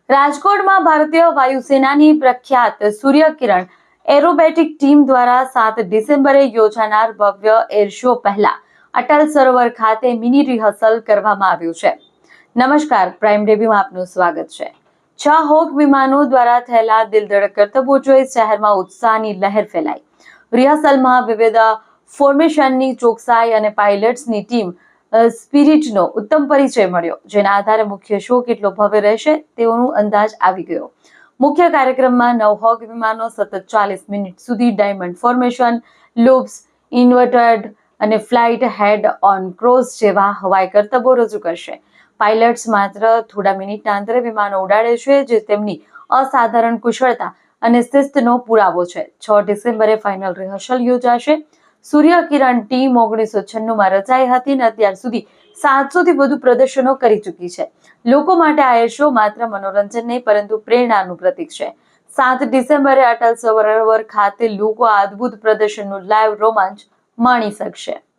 રાજકોટમાં ભારતીય વાયુસેનાની પ્રખ્યાત સૂર્યકિરણ એરોબેટિક ટીમ દ્વારા 7 ડિસેમ્બરે યોજાનાર ભવ્ય એર શો પહેલા અટલ સરોવર ખાતે મિની રિહર્સલ કરવામાં આવ્યું છે. નમસ્કાર, પ્રાઇમ ડેબ્યુમાં આપનું સ્વાગત છે. 6 હોક વિમાનો દ્વારા થયેલા દિલધડક કરતબો જોઈ શહેરમાં ઉત્સાહની લહેર ફેલાઈ. રિહર્સલમાં વિવિધ ફોર્મેશનની ચોકસાઈ અને પાયલટ્સની ટીમ સ્પિરિટનો ઉત્તમ પરિચય મળ્યો, જેના આધારે મુખ્ય શો કેટલો ભવ્ય રહેશે તેઓનો અંદાજ આવી ગયો. મુખ્ય કાર્યક્રમમાં 9 હોક વિમાનો સતત 40 મિનિટ સુધી ડાયમંડ ફોર્મેશન, લૂપ્સ, ઇન્વર્ટેડ અને ફ્લાઇટ હેડ ઓન ક્રોસ જેવા હવાઈ કરતબો રજૂ કરશે. પાયલટ્સ માત્ર થોડા મિનિટના અંતરે વિમાનો ઉડાડે છે, જે તેમની અસાધારણ કુશળતા અને શિસ્તનો પુરાવો છે. 6 ડિસેમ્બરે ફાઇનલ રિહર્સલ યોજાશે. સૂર્યકિરણ ટીમ 1996માં રચાઈ હતી અને અત્યાર સુધી 700 થી વધુ પ્રદર્શનો કરી ચૂકી છે. લોકો માટે આ એર શો માત્ર મનોરંજન નહીં પરંતુ પ્રેરણાનું પ્રતીક છે. 7 ડિસેમ્બરે અટલ સરોવર ખાતે લોકો આ અદ્ભુત પ્રદર્શનનું લાઈવ રોમાંચ માણી શકશે.